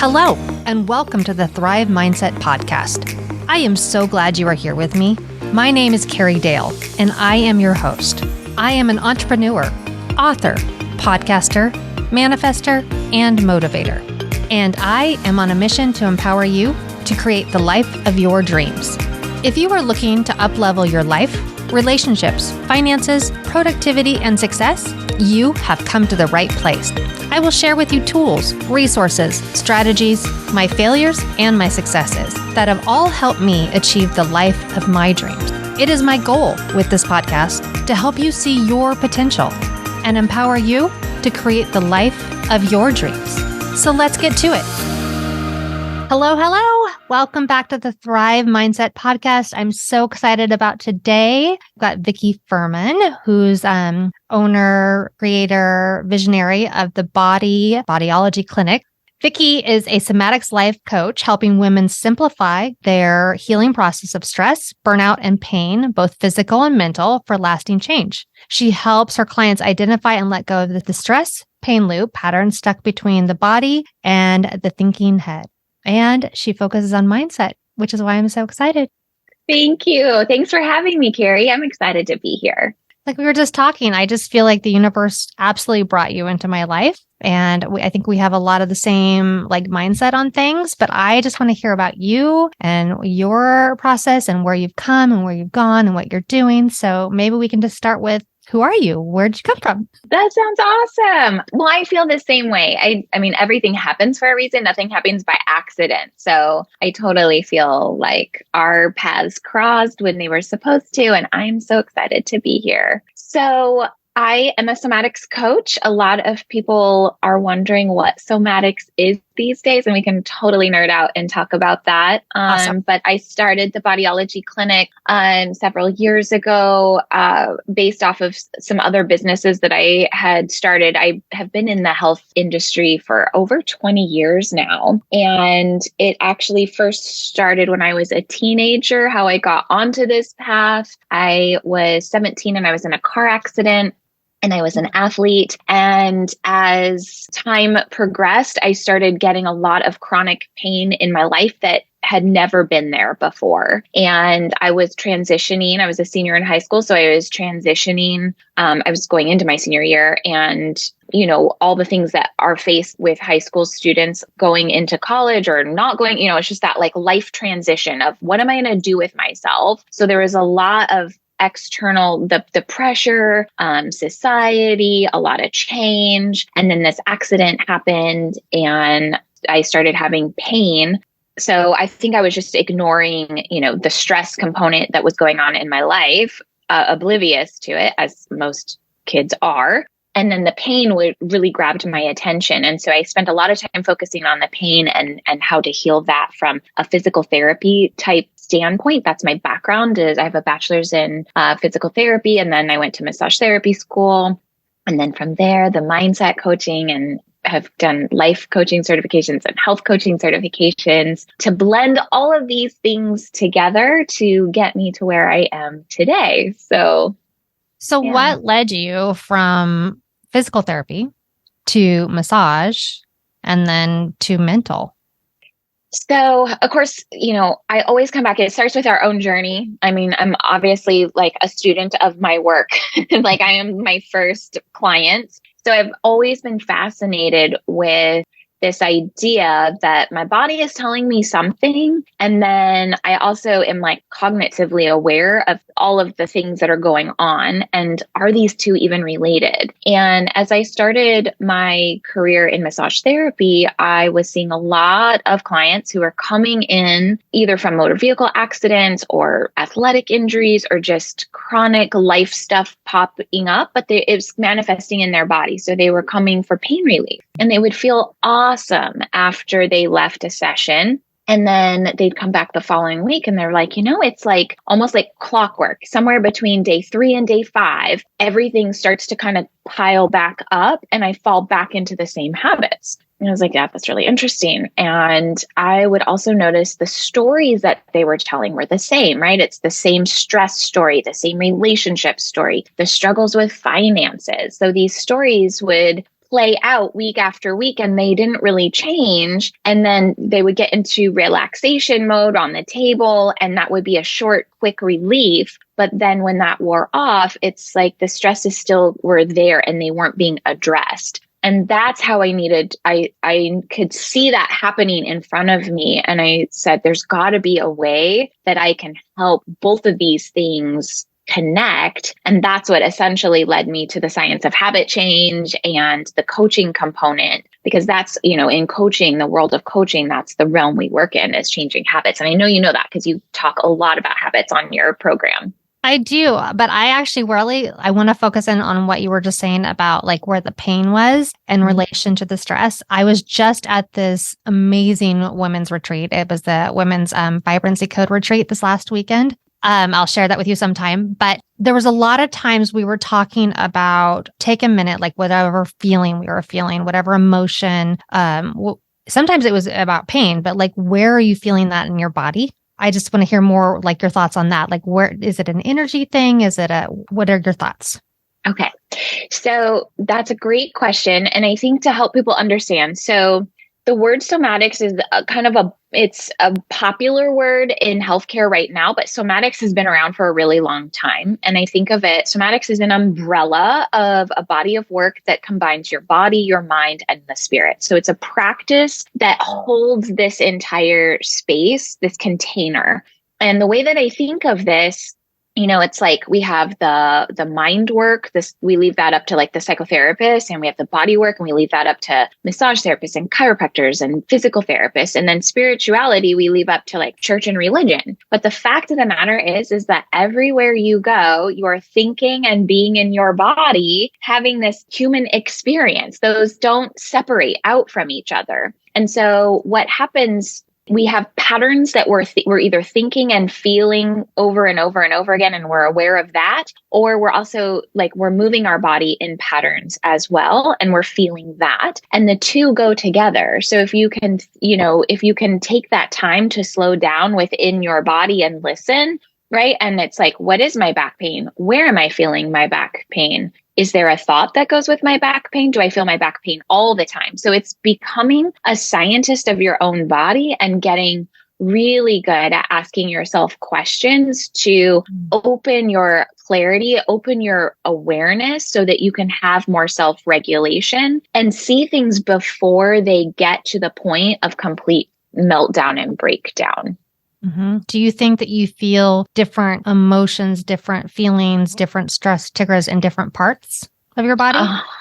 Hello, and welcome to the Thrive Mindset Podcast. I am so glad you are here with me. My name is Carrie Dahle, and I am your host. I am an entrepreneur, author, podcaster, manifester, and motivator. And I am on a mission to empower you to create the life of your dreams. If you are looking to up-level your life, relationships, finances, productivity, and success, you have come to the right place. I will share with you tools, resources, strategies, my failures, and my successes that have all helped me achieve the life of my dreams. It is my goal with this podcast to help you see your potential and empower you to create the life of your dreams. So let's get to it. Hello. Welcome back to the Thrive Mindset Podcast. I'm so excited about today. I've got Vikki Fuhrman, who's owner, creator, visionary of the Bodyology clinic. Vikki is a somatics life coach, helping women simplify their healing process of stress, burnout, and pain, both physical and mental, for lasting change. She helps her clients identify and let go of the stress, pain loop pattern stuck between the body and the thinking head. And she focuses on mindset, which is why I'm so excited. Thank you. Thanks for having me, Carrie. I'm excited to be here. Like we were just talking, I just feel like the universe absolutely brought you into my life. And I think we have a lot of the same mindset on things, but I just want to hear about you and your process and where you've come and where you've gone and what you're doing. So maybe we can just start with, who are you? Where'd you come from? That sounds awesome. Well, I feel the same way. I mean, everything happens for a reason. Nothing happens by accident. So I totally feel like our paths crossed when they were supposed to. And I'm so excited to be here. So I am a somatics coach. A lot of people are wondering what somatics is these days, and we can totally nerd out and talk about that. Awesome. But I started the Bodyology clinic several years ago based off of some other businesses that I had started. I have been in the health industry for over 20 years now. And it actually first started when I was a teenager, how I got onto this path. I was 17 and I was in a car accident. And I was an athlete. And as time progressed, I started getting a lot of chronic pain in my life that had never been there before. And I was transitioning. I was a senior in high school. So I was transitioning. I was going into my senior year, and all the things that are faced with high school students going into college or not going, it's just that life transition of what am I going to do with myself? So there was a lot of external, the pressure, society, a lot of change. And then this accident happened and I started having pain. So I think I was just ignoring, the stress component that was going on in my life, oblivious to it, as most kids are. And then the pain really grabbed my attention. And so I spent a lot of time focusing on the pain and how to heal that from a physical therapy type standpoint. That's my background. Is I have a bachelor's in physical therapy, and then I went to massage therapy school. And then from there, the mindset coaching, and have done life coaching certifications and health coaching certifications to blend all of these things together to get me to where I am today. So yeah. What led you from physical therapy to massage and then to mental? So, of course, I always come back. It starts with our own journey. I mean, I'm obviously a student of my work. I am my first client. So I've always been fascinated with this idea that my body is telling me something. And then I also am cognitively aware of all of the things that are going on. And are these two even related? And as I started my career in massage therapy, I was seeing a lot of clients who are coming in either from motor vehicle accidents or athletic injuries or just chronic life stuff popping up, but it was manifesting in their body. So they were coming for pain relief, and they would feel awesome after they left a session. And then they'd come back the following week and they're like, it's almost like clockwork. Somewhere between day 3 and day 5, everything starts to kind of pile back up and I fall back into the same habits. And I was like, yeah, that's really interesting. And I would also notice the stories that they were telling were the same, right? It's the same stress story, the same relationship story, the struggles with finances. So these stories would play out week after week and they didn't really change. And then they would get into relaxation mode on the table, and that would be a short, quick relief. But then when that wore off, it's like the stresses still were there and they weren't being addressed. And that's how I could see that happening in front of me. And I said, there's got to be a way that I can help both of these things connect. And that's what essentially led me to the science of habit change and the coaching component, because that's, in coaching, the world of coaching, that's the realm we work in, is changing habits. And I know you know that because you talk a lot about habits on your program. I do, but I actually I want to focus in on what you were just saying about like where the pain was in relation to the stress. I was just at this amazing women's retreat. It was the Women's Vibrancy Code retreat this last weekend. I'll share that with you sometime, but there was a lot of times we were talking about take a minute, like whatever feeling we were feeling, whatever emotion. Sometimes it was about pain, but like, where are you feeling that in your body? I just want to hear more like your thoughts on that. Like, where is it an energy thing? What are your thoughts? Okay. So that's a great question. And I think to help people understand, so the word somatics is it's a popular word in healthcare right now, but somatics has been around for a really long time. And I think of it, somatics is an umbrella of a body of work that combines your body, your mind, and the spirit. So it's a practice that holds this entire space, this container. And the way that I think of this, it's like we have the mind work, we leave that up to like the psychotherapist, and we have the body work, and we leave that up to massage therapists and chiropractors and physical therapists. And then spirituality, we leave up to like church and religion. But the fact of the matter is that everywhere you go, you are thinking and being in your body, having this human experience. Those don't separate out from each other. And so what happens, we have patterns that we're either thinking and feeling over and over and over again, and we're aware of that, or we're also like, we're moving our body in patterns as well, and we're feeling that. And the two go together. So if you can take that time to slow down within your body and listen, right? And it's like, what is my back pain? Where am I feeling my back pain? Is there a thought that goes with my back pain? Do I feel my back pain all the time? So it's becoming a scientist of your own body and getting really good at asking yourself questions to open your clarity, open your awareness so that you can have more self-regulation and see things before they get to the point of complete meltdown and breakdown. Mm-hmm. Do you think that you feel different emotions, different feelings, different stress triggers in different parts of your body?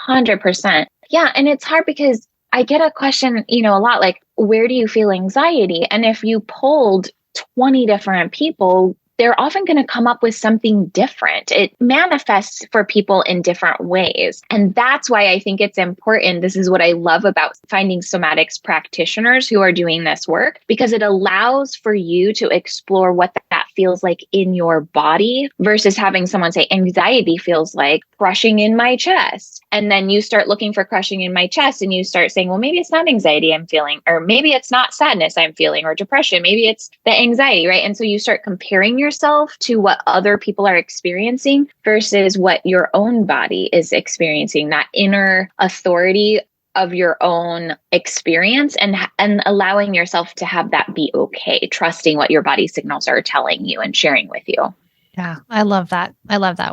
100%. Yeah. And it's hard because I get a question, a lot like, where do you feel anxiety? And if you polled 20 different people, they're often going to come up with something different. It manifests for people in different ways. And that's why I think it's important. This is what I love about finding somatics practitioners who are doing this work, because it allows for you to explore what that feels like in your body versus having someone say anxiety feels like crushing in my chest. And then you start looking for crushing in my chest and you start saying, well, maybe it's not anxiety I'm feeling, or maybe it's not sadness I'm feeling or depression. Maybe it's the anxiety, right? And so you start comparing yourself to what other people are experiencing versus what your own body is experiencing, that inner authority of your own experience, and allowing yourself to have that be okay, trusting what your body signals are telling you and sharing with you. Yeah, I love that.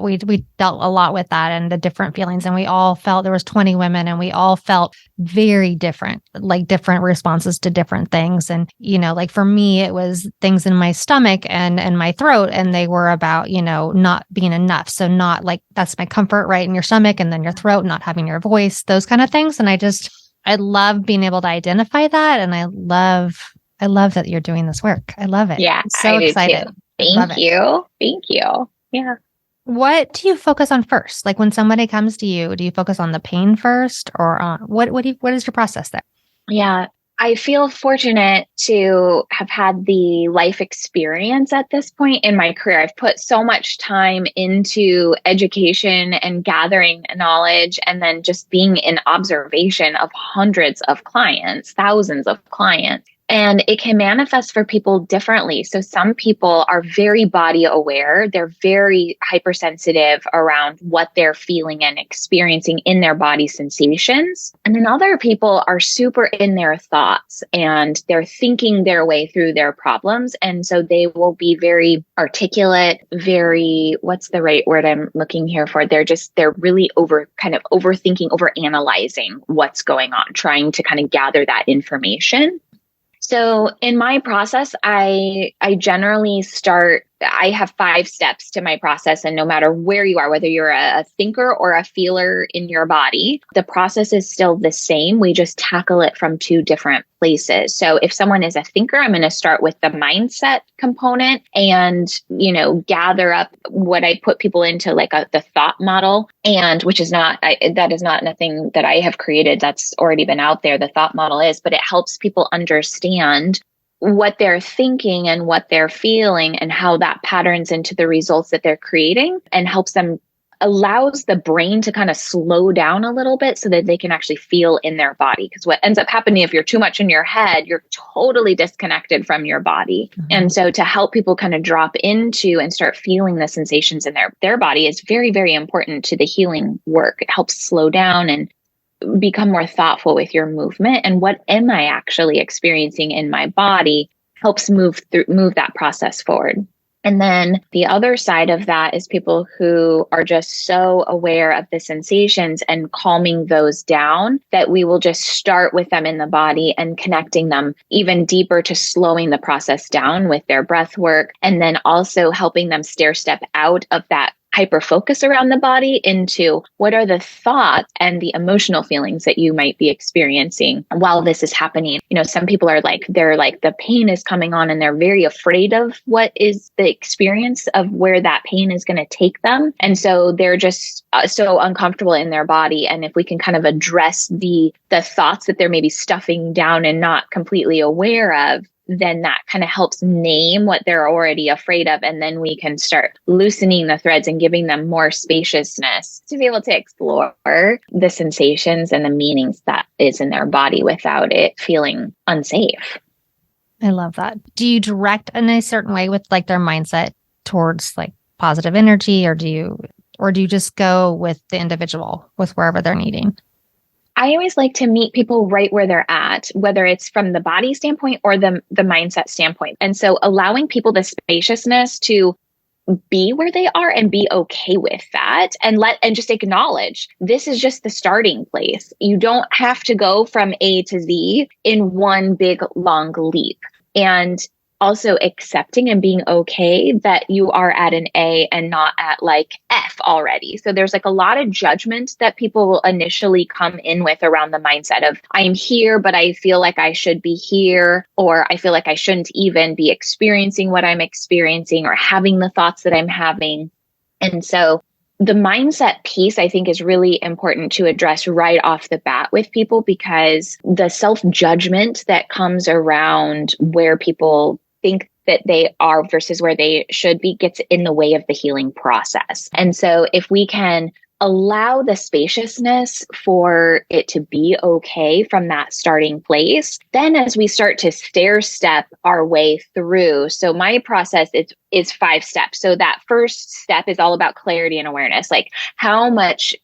We dealt a lot with that and the different feelings, and we all felt, there was 20 women and we all felt very different, like different responses to different things. And, like for me, it was things in my stomach and my throat, and they were about, not being enough. So not like, that's my comfort, right? In your stomach and then your throat, not having your voice, those kind of things. And I love being able to identify that. And I love that you're doing this work. I love it. Yeah, I'm so excited. Thank you. Thank you. Yeah. What do you focus on first? Like when somebody comes to you, do you focus on the pain first, or on what is your process there? Yeah. I feel fortunate to have had the life experience at this point in my career. I've put so much time into education and gathering knowledge, and then just being in observation of hundreds of clients, thousands of clients. And it can manifest for people differently. So some people are very body aware. They're very hypersensitive around what they're feeling and experiencing in their body sensations. And then other people are super in their thoughts and they're thinking their way through their problems. And so they will be very articulate, very, what's the right word I'm looking here for? They're really overthinking, overanalyzing what's going on, trying to kind of gather that information. So in my process, I generally start, I have 5 steps to my process. And no matter where you are, whether you're a thinker or a feeler in your body, the process is still the same. We just tackle it from 2 different places. So if someone is a thinker, I'm going to start with the mindset component and, gather up what I put people into, like the thought model, and that is not nothing that I have created. That's already been out there. The thought model is, but it helps people understand what they're thinking and what they're feeling and how that patterns into the results that they're creating, and allows the brain to kind of slow down a little bit so that they can actually feel in their body. Because what ends up happening, if you're too much in your head, you're totally disconnected from your body. Mm-hmm. And so to help people kind of drop into and start feeling the sensations in their body is very, very important to the healing work. It helps slow down and become more thoughtful with your movement. And what am I actually experiencing in my body helps move that process forward. And then the other side of that is people who are just so aware of the sensations and calming those down that we will just start with them in the body and connecting them even deeper to slowing the process down with their breath work. And then also helping them stair step out of that hyper focus around the body into what are the thoughts and the emotional feelings that you might be experiencing while this is happening. Some people are the pain is coming on and they're very afraid of what is the experience of where that pain is going to take them. And so they're just so uncomfortable in their body. And if we can kind of address the thoughts that they're maybe stuffing down and not completely aware of, then that kind of helps name what they're already afraid of. And then we can start loosening the threads and giving them more spaciousness to be able to explore the sensations and the meanings that is in their body without it feeling unsafe. I love that. Do you direct in a certain way with their mindset towards positive energy, or do you just go with the individual with wherever they're needing? I always like to meet people right where they're at, whether it's from the body standpoint or the mindset standpoint. And so allowing people the spaciousness to be where they are and be okay with that, and just acknowledge this is just the starting place. You don't have to go from A to Z in one big long leap. And also accepting and being okay that you are at an A and not at F already. So there's a lot of judgment that people will initially come in with around the mindset of I'm here, but I feel like I should be here, or I feel like I shouldn't even be experiencing what I'm experiencing or having the thoughts that I'm having. And so the mindset piece, I think, is really important to address right off the bat with people, because the self-judgment that comes around where people think that they are versus where they should be gets in the way of the healing process. And so if we can allow the spaciousness for it to be okay from that starting place, then as we start to stair step our way through, so my process is 5 steps. So that first step is all about clarity and awareness, how much,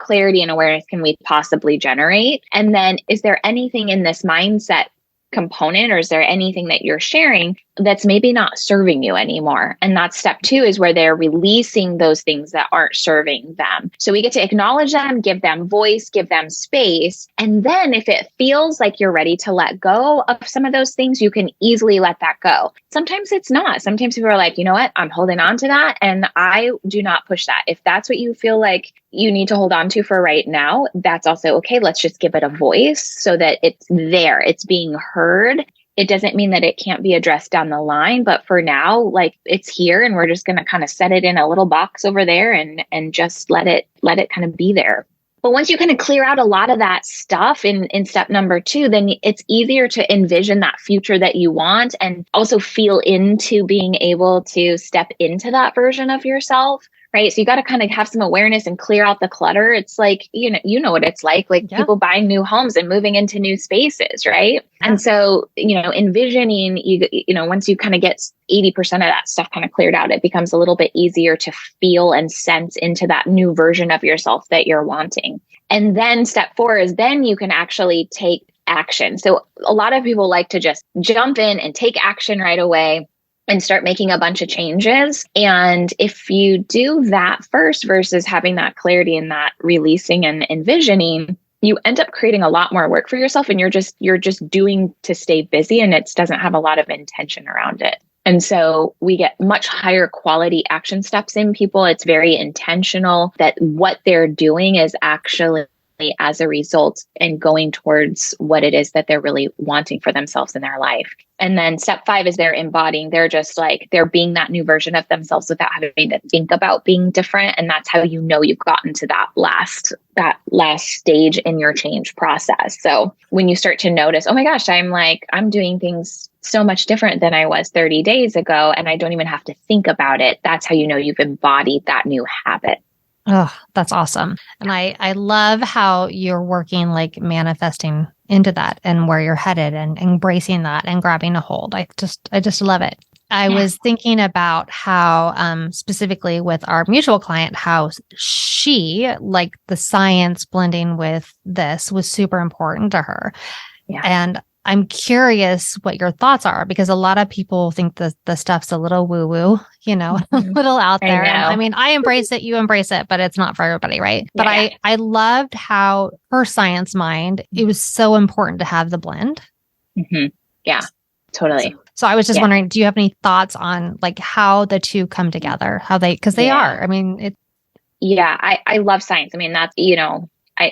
clarity and awareness can we possibly generate? And then is there anything in this mindset component, or is there anything that you're sharing that's maybe not serving you anymore? And that's step 2, is where they're releasing those things that aren't serving them. So we get to acknowledge them, give them voice, give them space. And then if it feels like you're ready to let go of some of those things, you can easily let that go. Sometimes it's not. Sometimes people are like, you know what, I'm holding on to that. And I do not push that. If that's what you feel like you need to hold on to for right now, that's also okay. Let's just give it a voice so that it's there. It's being heard. It doesn't mean that it can't be addressed down the line, but for now, it's here, and we're just going to kind of set it in a little box over there and just let it kind of be there. But once you kind of clear out a lot of that stuff in step number 2, then it's easier to envision that future that you want, and also feel into being able to step into that version of yourself right? So you got to kind of have some awareness and clear out the clutter. It's like, you know what it's like Yeah. people buying new homes and moving into new spaces, right? Yeah. And so, envisioning, once you kind of get 80% of that stuff kind of cleared out, it becomes a little bit easier to feel and sense into that new version of yourself that you're wanting. And then step 4 is then you can actually take action. So a lot of people like to just jump in and take action right away and start making a bunch of changes. And if you do that first versus having that clarity and that releasing and envisioning, you end up creating a lot more work for yourself, and you're just doing to stay busy, and it doesn't have a lot of intention around it. And so we get much higher quality action steps in people. It's very intentional that what they're doing is actually as a result and going towards what it is that they're really wanting for themselves in their life. And then step 5 is they're embodying. They're just like, they're being that new version of themselves without having to think about being different. And that's how you know you've gotten to that last stage in your change process. So when you start to notice, oh my gosh, I'm doing things so much different than I was 30 days ago, and I don't even have to think about it. That's how you know you've embodied that new habit. Oh, that's awesome. And I love how you're working, like manifesting into that and where you're headed and embracing that and grabbing a hold. I just love it. I was thinking about how, specifically with our mutual client, how she, like the science blending with this was super important to her. Yeah. And I'm curious what your thoughts are, because a lot of people think that the stuff's a little woo-woo, a little out there. And I mean, I embrace it, you embrace it, but it's not for everybody, right? But I loved how her science mind, it was so important to have the blend. Mm-hmm. Yeah, totally. So I was just wondering, do you have any thoughts on like how the two come together, because they are, I mean, I love science. I mean, that's,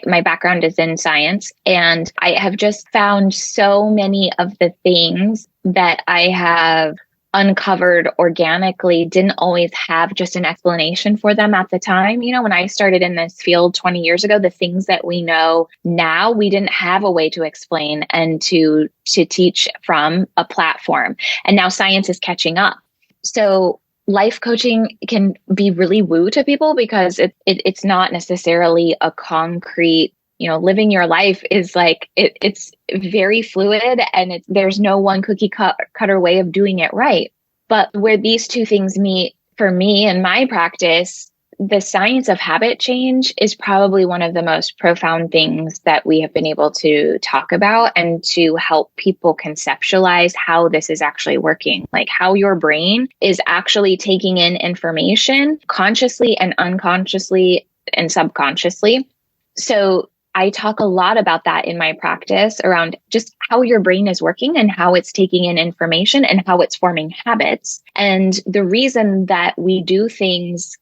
my background is in science, and I have just found so many of the things that I have uncovered organically didn't always have just an explanation for them at the time. When I started in this field 20 years ago, the things that we know now, we didn't have a way to explain and to teach from a platform. And now science is catching up. So life coaching can be really woo to people because it's not necessarily a concrete, living your life is like, it's very fluid, and there's no one cookie cutter way of doing it right. But where these two things meet for me and my practice, the science of habit change is probably one of the most profound things that we have been able to talk about and to help people conceptualize how this is actually working, like how your brain is actually taking in information consciously and unconsciously and subconsciously. So I talk a lot about that in my practice around just how your brain is working and how it's taking in information and how it's forming habits. And the reason that we do things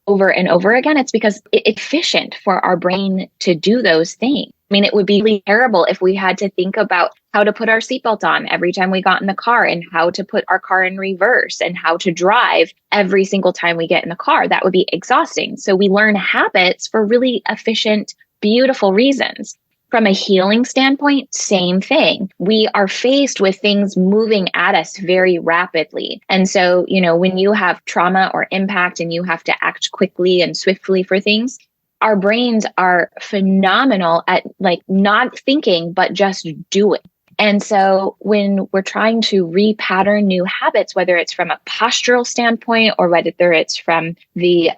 over and over again, it's because it's efficient for our brain to do those things. I mean, it would be really terrible if we had to think about how to put our seatbelt on every time we got in the car, and how to put our car in reverse, and how to drive every single time we get in the car. That would be exhausting. So we learn habits for really efficient, beautiful reasons. From a healing standpoint, same thing. We are faced with things moving at us very rapidly. And so, when you have trauma or impact and you have to act quickly and swiftly for things, our brains are phenomenal at like not thinking, but just doing. And so when we're trying to repattern new habits, whether it's from a postural standpoint or whether it's from the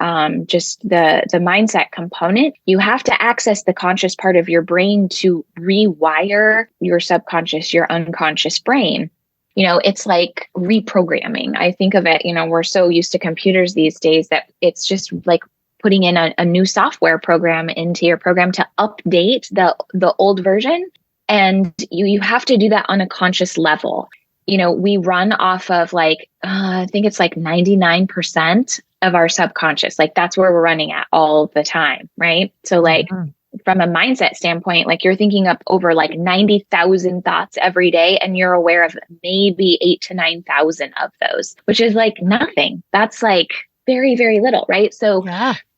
just the mindset component, you have to access the conscious part of your brain to rewire your subconscious, your unconscious brain. It's like reprogramming. I think of it, we're so used to computers these days that it's just like putting in a new software program into your program to update the old version. And you have to do that on a conscious level. We run off of I think it's like 99% of our subconscious. Like that's where we're running at all the time, right? So from a mindset standpoint, like you're thinking up over like 90,000 thoughts every day, and you're aware of maybe 8,000 to 9,000 of those, which is like nothing. That's like very, very little, right? So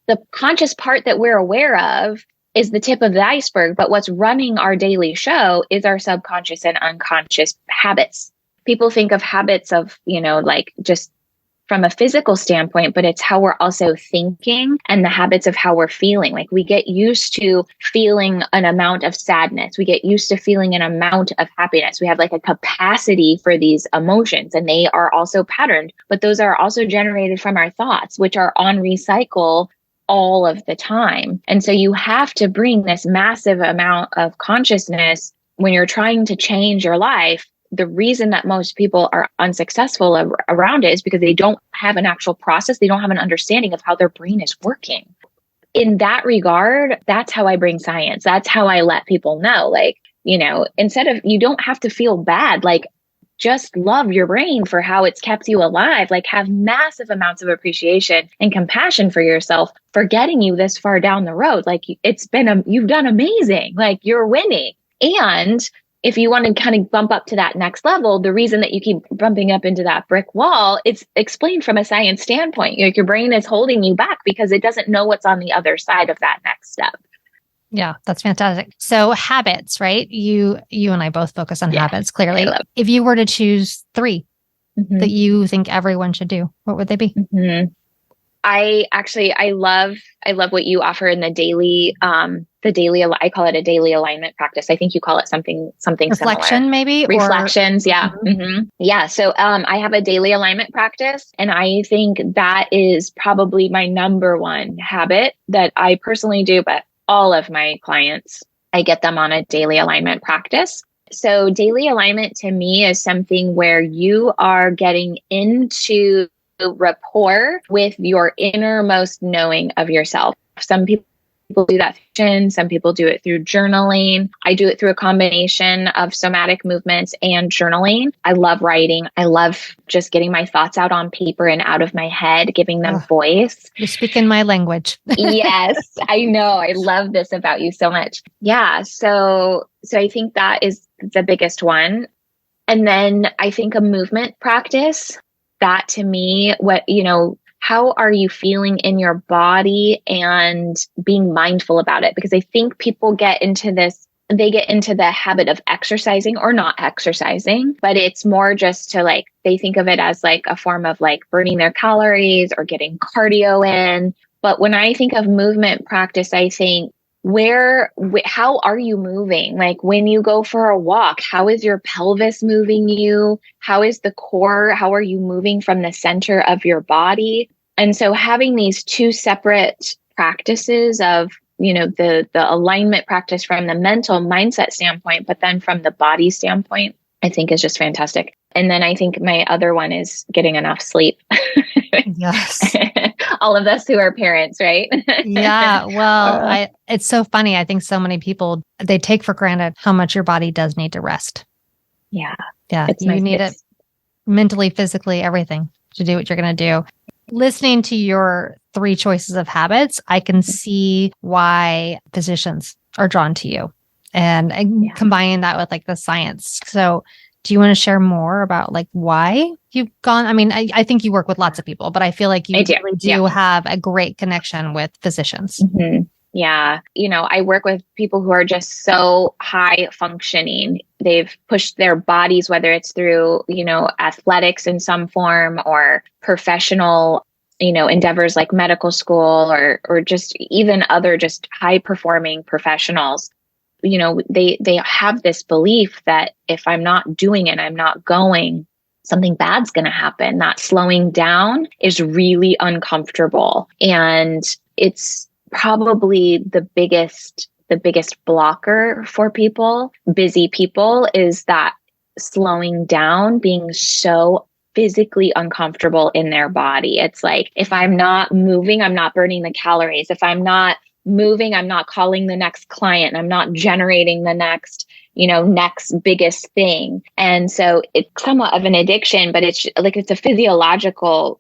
the conscious part that we're aware of is the tip of the iceberg, but what's running our daily show is our subconscious and unconscious habits. People think of habits of, like just from a physical standpoint, but it's how we're also thinking and the habits of how we're feeling. Like we get used to feeling an amount of sadness. We get used to feeling an amount of happiness. We have like a capacity for these emotions, and they are also patterned, but those are also generated from our thoughts, which are on recycle all of the time. And so you have to bring this massive amount of consciousness when you're trying to change your life. The reason that most people are unsuccessful around it is because they don't have an actual process. They don't have an understanding of how their brain is working. In that regard, that's how I bring science. That's how I let people know, like, instead of, you don't have to feel bad, like just love your brain for how it's kept you alive, like have massive amounts of appreciation and compassion for yourself for getting you this far down the road. Like you've done amazing, like you're winning. And if you want to kind of bump up to that next level, the reason that you keep bumping up into that brick wall, it's explained from a science standpoint. Like your brain is holding you back because it doesn't know what's on the other side of that next step. Yeah, that's fantastic. So habits, right? You and I both focus on habits, clearly. If you were to choose 3 that you think everyone should do, what would they be? I love what you offer in the daily, I call it a daily alignment practice. I think you call it something reflection, similar. Maybe reflections. Yeah. Yeah. So, I have a daily alignment practice, and I think that is probably my number one habit that I personally do, but all of my clients, I get them on a daily alignment practice. So daily alignment to me is something where you are getting into rapport with your innermost knowing of yourself. Some people do that through some people do it through journaling. I do it through a combination of somatic movements and journaling. I love writing. I love just getting my thoughts out on paper and out of my head, giving them voice. You're speaking my language. Yes, I know. I love this about you so much. Yeah. So I think that is the biggest one. And then I think a movement practice, that to me, how are you feeling in your body and being mindful about it? Because I think people get into the habit of exercising or not exercising, but it's more just to they think of it as like a form of like burning their calories or getting cardio in. But when I think of movement practice, I think, how are you moving? Like when you go for a walk, how is your pelvis moving you? How is the core? How are you moving from the center of your body? And so having these 2 separate practices of, the alignment practice from the mental mindset standpoint, but then from the body standpoint, I think is just fantastic. And then I think my other one is getting enough sleep. Yes. All of us who are parents, right? Yeah. Well, it's so funny. I think so many people, they take for granted how much your body does need to rest. Yeah. Yeah. You need it mentally, physically, everything to do what you're going to do. Listening to your 3 choices of habits, I can see why physicians are drawn to you and combining that with like the science. So do you want to share more about like why you've gone? I mean, I think you work with lots of people, but I feel like you really do have a great connection with physicians. Yeah. I work with people who are just so high functioning. They've pushed their bodies, whether it's through, athletics in some form or professional, endeavors like medical school or just even other just high performing professionals. They have this belief that if I'm not doing it, I'm not going, something bad's going to happen. That slowing down is really uncomfortable. And it's probably the biggest blocker for people, busy people, is that slowing down, being so physically uncomfortable in their body. It's like, if I'm not moving, I'm not burning the calories. If I'm not moving, I'm not calling the next client. I'm not generating the next biggest thing. And so it's somewhat of an addiction, but it's a physiological,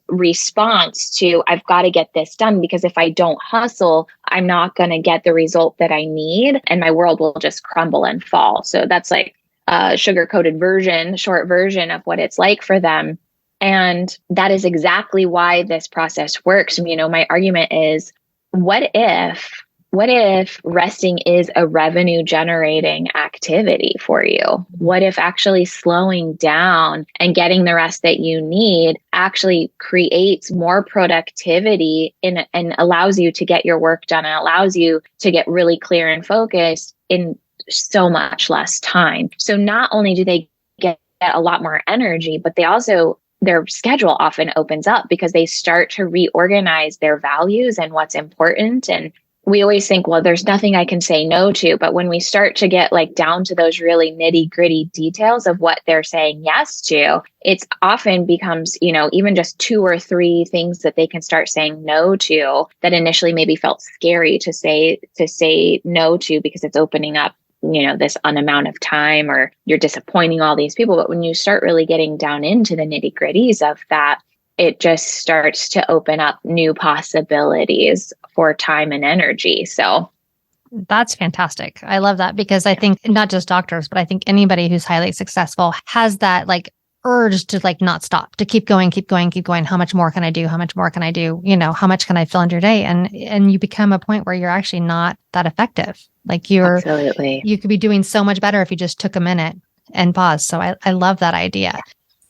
response to, I've got to get this done, because if I don't hustle, I'm not going to get the result that I need, and my world will just crumble and fall. So that's like a sugar-coated version, short version of what it's like for them. And that is exactly why this process works. My argument is, what if what if resting is a revenue generating activity for you? What if actually slowing down and getting the rest that you need actually creates more productivity and allows you to get your work done and allows you to get really clear and focused in so much less time? So not only do they get a lot more energy, but they also, their schedule often opens up because they start to reorganize their values and what's important. And we always think, well, there's nothing I can say no to. But when we start to get like down to those really nitty gritty details of what they're saying yes to, it's often becomes, even just 2 or 3 things that they can start saying no to that initially maybe felt scary to say no to because it's opening up, this amount of time, or you're disappointing all these people. But when you start really getting down into the nitty gritties of that, it just starts to open up new possibilities for time and energy. So that's fantastic. I love that because I think not just doctors, but I think anybody who's highly successful has that like urge to like not stop, to keep going, keep going, keep going. How much more can I do? How much more can I do? How much can I fill into your day? And you become a point where you're actually not that effective. Like absolutely, you could be doing so much better if you just took a minute and pause. So I love that idea.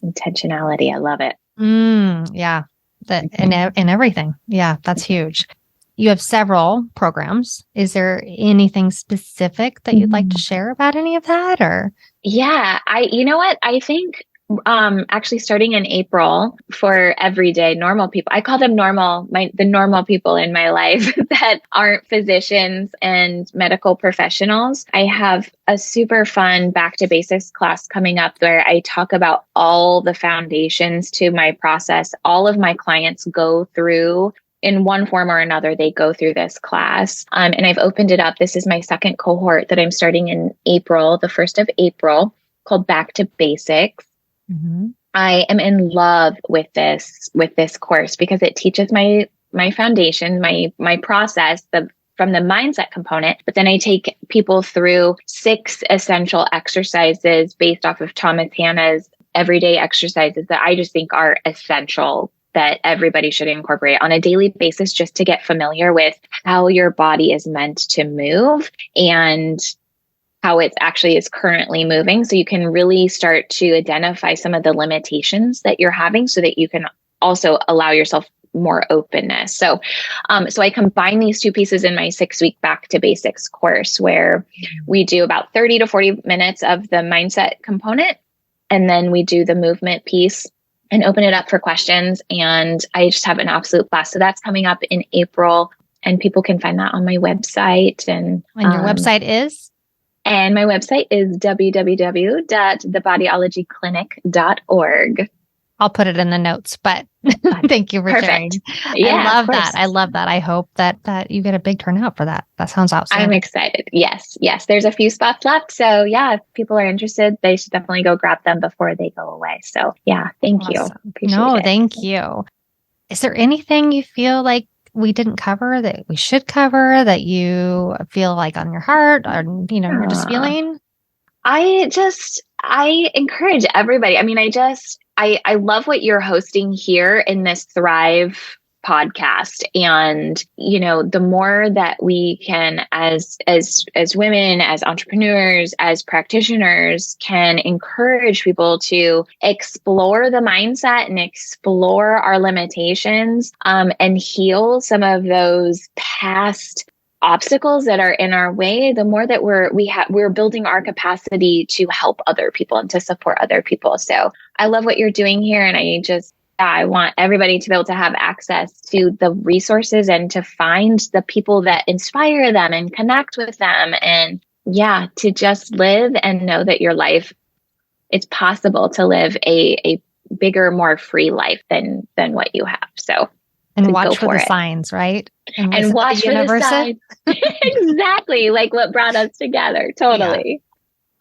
Intentionality. I love it. Yeah. And everything. Yeah. That's huge. You have several programs. Is there anything specific that you'd like to share about any of that, or? Yeah, you know what? I think actually starting in April for everyday normal people, I call them the normal people in my life that aren't physicians and medical professionals. I have a super fun back to basics class coming up where I talk about all the foundations to my process. All of my clients go through in one form or another, they go through this class. And I've opened it up. This is my second cohort that I'm starting in April, the 1st of April, called Back to Basics. Mm-hmm. I am in love with this course because it teaches my foundation, my process, from the mindset component, but then I take people through 6 essential exercises based off of Thomas Hanna's everyday exercises that I just think are essential, that everybody should incorporate on a daily basis just to get familiar with how your body is meant to move and how it actually is currently moving. So you can really start to identify some of the limitations that you're having so that you can also allow yourself more openness. So I combine these 2 pieces in my 6-week Back to Basics course, where we do about 30 to 40 minutes of the mindset component, and then we do the movement piece and open it up for questions. And I just have an absolute blast. So that's coming up in April, and people can find that on my website. And your website is? And my website is www.thebodyologyclinic.org. I'll put it in the notes, but thank you for sharing. Yeah, I love that. I love that. I hope that you get a big turnout for that. That sounds awesome. I'm excited. Yes. There's a few spots left. So yeah, if people are interested, they should definitely go grab them before they go away. So yeah, thank you. Appreciate it. Thank you. Is there anything you feel like we didn't cover that we should cover, that you feel like on your heart, or, you're just feeling? I encourage everybody. I mean, I love what you're hosting here in this Thrive podcast. And, the more that we can, as women, as entrepreneurs, as practitioners, can encourage people to explore the mindset and explore our limitations, and heal some of those past obstacles that are in our way, the more that we're building our capacity to help other people and to support other people. So I love what you're doing here. And I want everybody to be able to have access to the resources and to find the people that inspire them and connect with them. And to just live and know that your life, it's possible to live a bigger, more free life than what you have. So. And watch for the signs, right? And watch for the signs. Exactly. Like what brought us together. Totally.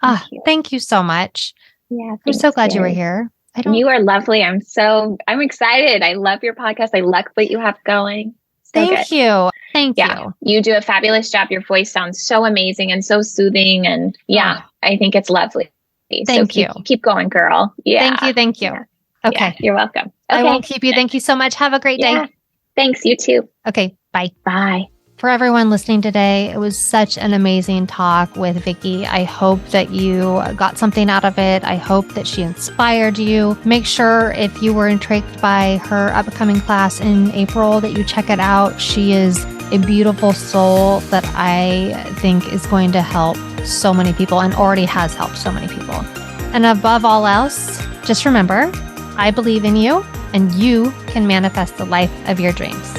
Yeah. Thank you so much. Yeah. I'm so glad you were here. You are lovely. I'm excited. I love your podcast. I love what you have going. Thank you. Thank you. You do a fabulous job. Your voice sounds so amazing and so soothing. And I think it's lovely. Thank you. Keep going, girl. Yeah. Thank you. Yeah. Okay. Yeah, you're welcome. Okay. I won't keep you. Thank you so much. Have a great day. Thanks. You too. Okay. Bye. Bye. For everyone listening today, it was such an amazing talk with Vikki. I hope that you got something out of it. I hope that she inspired you. Make sure if you were intrigued by her upcoming class in April that you check it out. She is a beautiful soul that I think is going to help so many people and already has helped so many people. And above all else, just remember, I believe in you and you can manifest the life of your dreams.